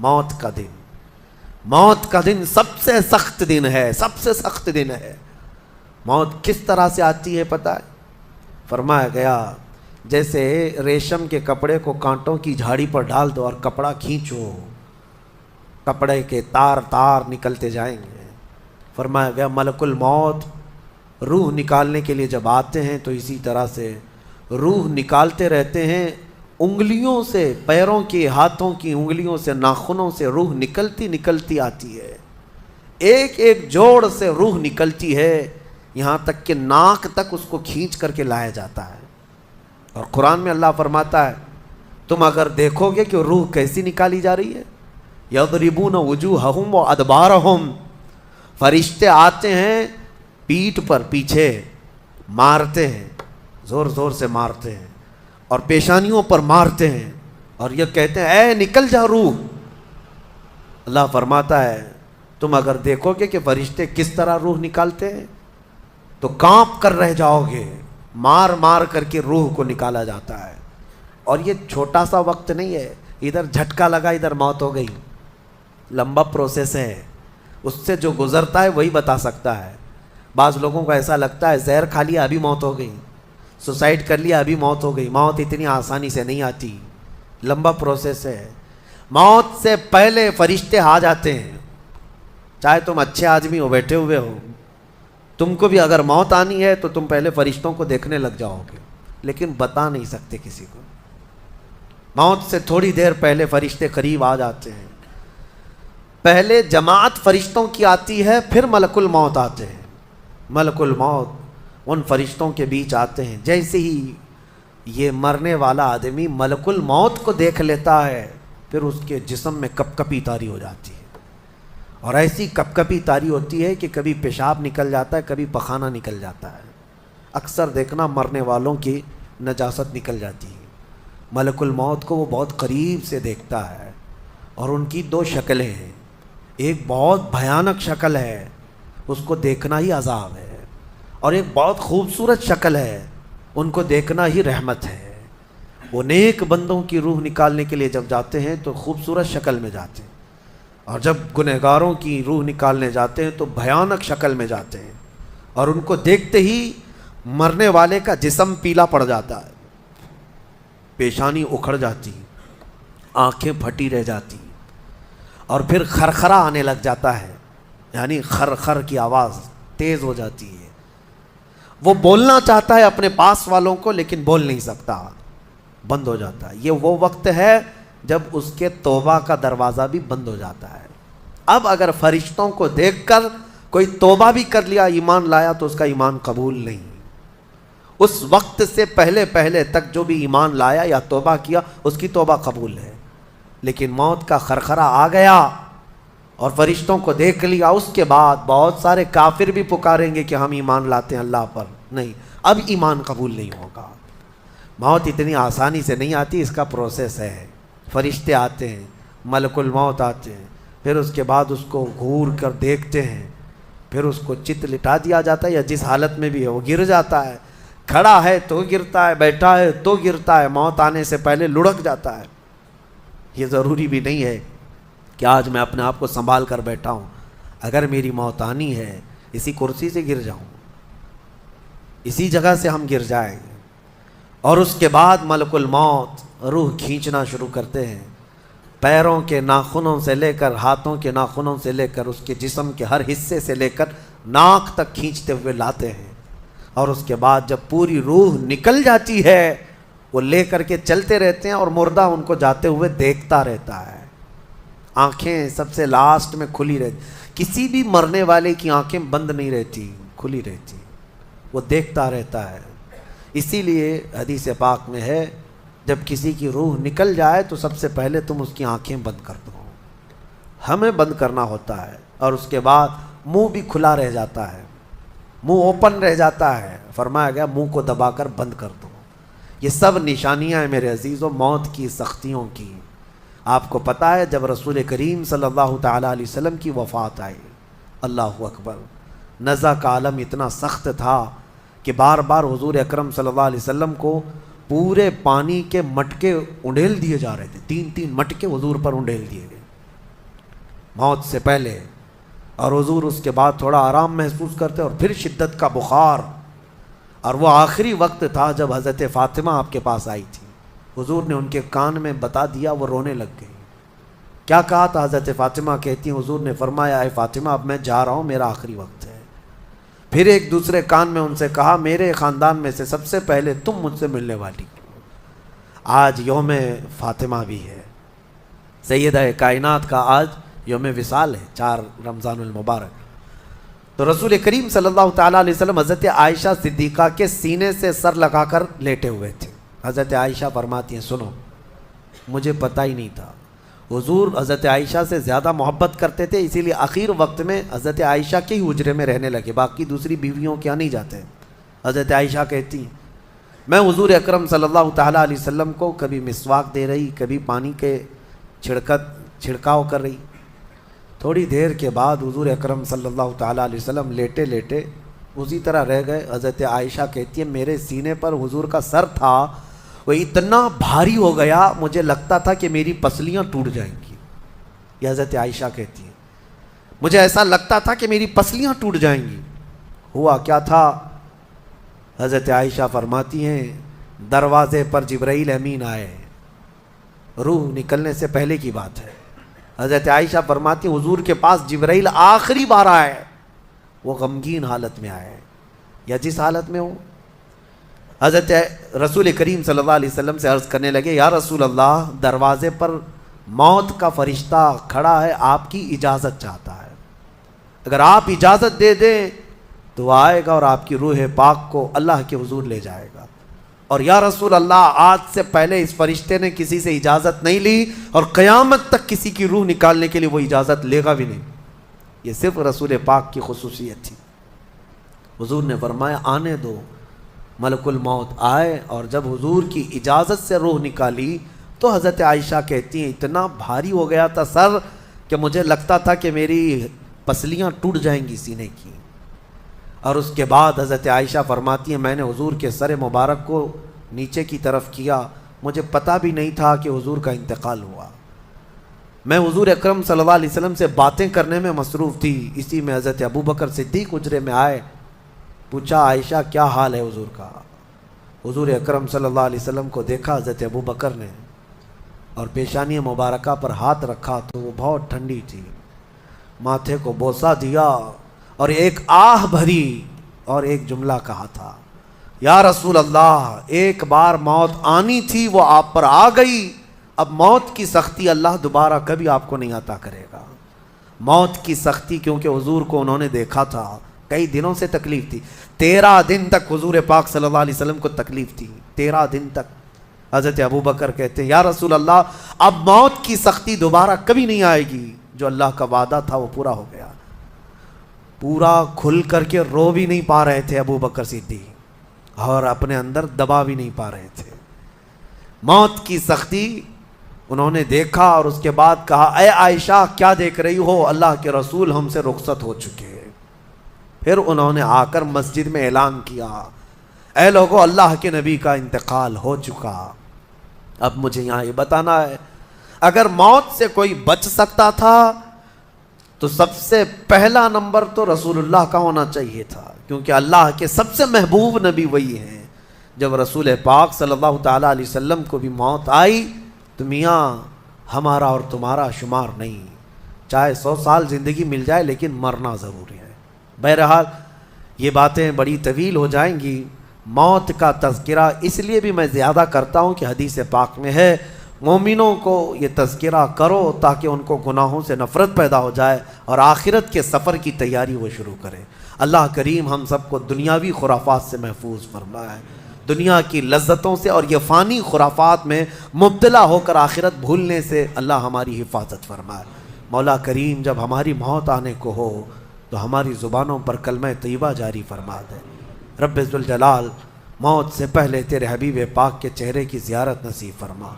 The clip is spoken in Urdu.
موت کا دن، موت کا دن سب سے سخت دن ہے، سب سے سخت دن ہے۔ موت کس طرح سے آتی ہے پتہ ہے؟ فرمایا گیا جیسے ریشم کے کپڑے کو کانٹوں کی جھاڑی پر ڈال دو اور کپڑا کھینچو، کپڑے کے تار تار نکلتے جائیں گے۔ فرمایا گیا ملک الموت روح نکالنے کے لیے جب آتے ہیں تو اسی طرح سے روح نکالتے رہتے ہیں، انگلیوں سے، پیروں کی، ہاتھوں کی انگلیوں سے، ناخنوں سے روح نکلتی نکلتی آتی ہے، ایک ایک جوڑ سے روح نکلتی ہے، یہاں تک کہ ناک تک اس کو کھینچ کر کے لایا جاتا ہے۔ اور قرآن میں اللہ فرماتا ہے تم اگر دیکھو گے کہ روح کیسی نکالی جا رہی ہے، یضربون وجوہہم وادبارہم، فرشتے آتے ہیں پیٹھ پر، پیچھے مارتے ہیں، زور زور سے مارتے ہیں اور پیشانیوں پر مارتے ہیں اور یہ کہتے ہیں اے نکل جا روح۔ اللہ فرماتا ہے تم اگر دیکھو گے کہ فرشتے کس طرح روح نکالتے ہیں تو کانپ کر رہ جاؤ گے، مار مار کر کے روح کو نکالا جاتا ہے۔ اور یہ چھوٹا سا وقت نہیں ہے، ادھر جھٹکا لگا ادھر موت ہو گئی، لمبا پروسیس ہے، اس سے جو گزرتا ہے وہی بتا سکتا ہے۔ بعض لوگوں کو ایسا لگتا ہے زہر کھا لیا ابھی موت ہو گئی، سوسائڈ کر لیا ابھی موت ہو گئی۔ موت اتنی آسانی سے نہیں آتی، لمبا پروسیس ہے۔ موت سے پہلے فرشتے آ جاتے ہیں، چاہے تم اچھے آدمی ہو، بیٹھے ہوئے ہو، تم کو بھی اگر موت آنی ہے تو تم پہلے فرشتوں کو دیکھنے لگ جاؤ گے، لیکن بتا نہیں سکتے کسی کو۔ موت سے تھوڑی دیر پہلے فرشتے قریب آ جاتے ہیں، پہلے جماعت فرشتوں کی آتی ہے، پھر ملک الموت آتے ہیں۔ ملک الموت ان فرشتوں کے بیچ آتے ہیں، جیسے ہی یہ مرنے والا آدمی ملک الموت کو دیکھ لیتا ہے پھر اس کے جسم میں کپ کپی طاری ہو جاتی ہے، اور ایسی کپ کپی طاری ہوتی ہے کہ کبھی پیشاب نکل جاتا ہے، کبھی پخانہ نکل جاتا ہے۔ اکثر دیکھنا مرنے والوں کی نجاست نکل جاتی ہے۔ ملک الموت کو وہ بہت قریب سے دیکھتا ہے، اور ان کی دو شکلیں ہیں، ایک بہت بھیانک شکل ہے، اس کو دیکھنا ہی عذاب ہے، اور ایک بہت خوبصورت شکل ہے، ان کو دیکھنا ہی رحمت ہے۔ وہ نیک بندوں کی روح نکالنے کے لیے جب جاتے ہیں تو خوبصورت شکل میں جاتے ہیں، اور جب گنہگاروں کی روح نکالنے جاتے ہیں تو بھیانک شکل میں جاتے ہیں، اور ان کو دیکھتے ہی مرنے والے کا جسم پیلا پڑ جاتا ہے، پیشانی اکھڑ جاتی، آنکھیں پھٹی رہ جاتی، اور پھر خرخرا آنے لگ جاتا ہے، یعنی خر کی آواز تیز ہو جاتی ہے۔ وہ بولنا چاہتا ہے اپنے پاس والوں کو لیکن بول نہیں سکتا، بند ہو جاتا ہے۔ یہ وہ وقت ہے جب اس کے توبہ کا دروازہ بھی بند ہو جاتا ہے۔ اب اگر فرشتوں کو دیکھ کر کوئی توبہ بھی کر لیا، ایمان لایا، تو اس کا ایمان قبول نہیں۔ اس وقت سے پہلے پہلے تک جو بھی ایمان لایا یا توبہ کیا اس کی توبہ قبول ہے، لیکن موت کا خرخرا آ گیا اور فرشتوں کو دیکھ لیا، اس کے بعد بہت سارے کافر بھی پکاریں گے کہ ہم ایمان لاتے ہیں اللہ پر، نہیں، اب ایمان قبول نہیں ہوگا۔ موت اتنی آسانی سے نہیں آتی، اس کا پروسیس ہے۔ فرشتے آتے ہیں، ملک الموت آتے ہیں، پھر اس کے بعد اس کو گھور کر دیکھتے ہیں، پھر اس کو چت لٹا دیا جاتا ہے، یا جس حالت میں بھی ہے وہ گر جاتا ہے، کھڑا ہے تو گرتا ہے، بیٹھا ہے تو گرتا ہے، موت آنے سے پہلے لڑک جاتا ہے۔ یہ ضروری بھی نہیں ہے کہ آج میں اپنے آپ کو سنبھال کر بیٹھا ہوں، اگر میری موت آنی ہے اسی کرسی سے گر جاؤں، اسی جگہ سے ہم گر جائیں گے۔ اور اس کے بعد ملک الموت روح کھینچنا شروع کرتے ہیں، پیروں کے ناخنوں سے لے کر، ہاتھوں کے ناخنوں سے لے کر، اس کے جسم کے ہر حصے سے لے کر ناک تک کھینچتے ہوئے لاتے ہیں، اور اس کے بعد جب پوری روح نکل جاتی ہے وہ لے کر کے چلتے رہتے ہیں، اور مردہ ان کو جاتے ہوئے دیکھتا رہتا ہے۔ آنکھیں سب سے لاسٹ میں کھلی رہتی، کسی بھی مرنے والے کی آنکھیں بند نہیں رہتی، کھلی رہتی، وہ دیکھتا رہتا ہے۔ اسی لیے حدیث پاک میں ہے جب کسی کی روح نکل جائے تو سب سے پہلے تم اس کی آنکھیں بند کر دو، ہمیں بند کرنا ہوتا ہے، اور اس کے بعد منہ بھی کھلا رہ جاتا ہے، منہ اوپن رہ جاتا ہے، فرمایا گیا منہ کو دبا کر بند کر دو۔ یہ سب نشانیاں ہیں میرے عزیزوں موت کی سختیوں کی۔ آپ کو پتہ ہے جب رسول کریم صلی اللہ تعالیٰ علیہ وسلم کی وفات آئی، اللہ اکبر، نزع کا عالم اتنا سخت تھا کہ بار بار حضور اکرم صلی اللہ علیہ وسلم کو پورے پانی کے مٹکے انڈیل دیے جا رہے تھے، 3 مٹکے حضور پر انڈیل دیے گئے، موت سے پہلے، اور حضور اس کے بعد تھوڑا آرام محسوس کرتے اور پھر شدت کا بخار، اور وہ آخری وقت تھا جب حضرت فاطمہ آپ کے پاس آئی تھی. حضور نے ان کے کان میں بتا دیا، وہ رونے لگ گئی. کیا کہا تھا؟ حضرت فاطمہ کہتی ہیں حضور نے فرمایا اے فاطمہ اب میں جا رہا ہوں، میرا آخری وقت ہے. پھر ایک دوسرے کان میں ان سے کہا میرے خاندان میں سے سب سے پہلے تم مجھ سے ملنے والی. آج یوم فاطمہ بھی ہے، سیدہ کائنات کا آج یوم وصال ہے، 4 رمضان المبارک. تو رسول کریم صلی اللہ تعالیٰ علیہ وسلم حضرت عائشہ صدیقہ کے سینے سے سر لگا کر لیٹے ہوئے تھے. حضرت عائشہ فرماتی ہیں سنو، مجھے پتہ ہی نہیں تھا. حضور حضرت عائشہ سے زیادہ محبت کرتے تھے، اسی لیے آخر وقت میں حضرت عائشہ کے ہی حجرے میں رہنے لگے، باقی دوسری بیویوں کے یہاں نہیں جاتے. حضرت عائشہ کہتی ہیں میں حضور اکرم صلی اللہ تعالیٰ علیہ وسلم کو کبھی مسواک دے رہی، کبھی پانی کے چھڑکاؤ کر رہی. تھوڑی دیر کے بعد حضور اکرم صلی اللہ تعالیٰ علیہ وسلم لیٹے لیٹے اسی طرح رہ گئے. حضرت عائشہ کہتی ہے میرے سینے پر حضور کا سر تھا، وہ اتنا بھاری ہو گیا مجھے لگتا تھا کہ میری پسلیاں ٹوٹ جائیں گی. یہ حضرت عائشہ کہتی ہیں مجھے ایسا لگتا تھا کہ میری پسلیاں ٹوٹ جائیں گی. ہوا کیا تھا؟ حضرت عائشہ فرماتی ہیں دروازے پر جبرائیل امین آئے، روح نکلنے سے پہلے کی بات ہے. حضرت عائشہ فرماتی ہیں حضور کے پاس جبرائیل آخری بار آئے، وہ غمگین حالت میں آئے یا جس حالت میں ہو. حضرت رسول کریم صلی اللہ علیہ وسلم سے عرض کرنے لگے یا رسول اللہ دروازے پر موت کا فرشتہ کھڑا ہے، آپ کی اجازت چاہتا ہے، اگر آپ اجازت دے دیں تو وہ آئے گا اور آپ کی روح پاک کو اللہ کے حضور لے جائے گا. اور یا رسول اللہ آج سے پہلے اس فرشتے نے کسی سے اجازت نہیں لی اور قیامت تک کسی کی روح نکالنے کے لیے وہ اجازت لے گا بھی نہیں. یہ صرف رسول پاک کی خصوصیت تھی. حضور نے فرمایا آنے دو. ملک الموت آئے اور جب حضور کی اجازت سے روح نکالی تو حضرت عائشہ کہتی ہیں اتنا بھاری ہو گیا تھا سر کہ مجھے لگتا تھا کہ میری پسلیاں ٹوٹ جائیں گی سینے کی. اور اس کے بعد حضرت عائشہ فرماتی ہیں میں نے حضور کے سر مبارک کو نیچے کی طرف کیا، مجھے پتہ بھی نہیں تھا کہ حضور کا انتقال ہوا. میں حضور اکرم صلی اللہ علیہ وسلم سے باتیں کرنے میں مصروف تھی، اسی میں حضرت ابوبکر صدیق حجرے میں آئے. پوچھا عائشہ کیا حال ہے حضور کا؟ حضور اکرم صلی اللہ علیہ وسلم کو دیکھا حضرت ابوبکر نے اور پیشانی مبارکہ پر ہاتھ رکھا تو وہ بہت ٹھنڈی تھی. ماتھے کو بوسہ دیا اور ایک آہ بھری اور ایک جملہ کہا تھا یا رسول اللہ ایک بار موت آنی تھی وہ آپ پر آ گئی، اب موت کی سختی اللہ دوبارہ کبھی آپ کو نہیں عطا کرے گا. موت کی سختی کیونکہ حضور کو انہوں نے دیکھا تھا، کئی دنوں سے تکلیف تھی، 13 دن تک حضور پاک صلی اللہ علیہ وسلم کو تکلیف تھی، 13 دن تک. حضرت ابوبکر کہتے ہیں یا رسول اللہ اب موت کی سختی دوبارہ کبھی نہیں آئے گی، جو اللہ کا وعدہ تھا وہ پورا ہو گیا. پورا کھل کر کے رو بھی نہیں پا رہے تھے ابوبکر صدیق اور اپنے اندر دبا بھی نہیں پا رہے تھے. موت کی سختی انہوں نے دیکھا اور اس کے بعد کہا اے عائشہ کیا دیکھ رہی ہو، اللہ کے رسول ہم سے رخصت ہو چکے. پھر انہوں نے آ کر مسجد میں اعلان کیا اے لوگو اللہ کے نبی کا انتقال ہو چکا. اب مجھے یہاں یہ بتانا ہے اگر موت سے کوئی بچ سکتا تھا تو سب سے پہلا نمبر تو رسول اللہ کا ہونا چاہیے تھا، کیونکہ اللہ کے سب سے محبوب نبی وہی ہیں. جب رسول پاک صلی اللہ تعالیٰ علیہ وسلم کو بھی موت آئی تو میاں ہمارا اور تمہارا شمار نہیں، چاہے 100 سال زندگی مل جائے لیکن مرنا ضروری ہے. بہرحال یہ باتیں بڑی طویل ہو جائیں گی. موت کا تذکرہ اس لیے بھی میں زیادہ کرتا ہوں کہ حدیث پاک میں ہے مومنوں کو یہ تذکرہ کرو تاکہ ان کو گناہوں سے نفرت پیدا ہو جائے اور آخرت کے سفر کی تیاری وہ شروع کریں. اللہ کریم ہم سب کو دنیاوی خرافات سے محفوظ فرمائے، دنیا کی لذتوں سے اور یہ فانی خرافات میں مبتلا ہو کر آخرت بھولنے سے اللہ ہماری حفاظت فرمائے. مولا کریم جب ہماری موت آنے کو ہو تو ہماری زبانوں پر کلمہ طیبہ جاری فرما دے. رب ذوالجلال موت سے پہلے تیرے حبیب پاک کے چہرے کی زیارت نصیب فرما.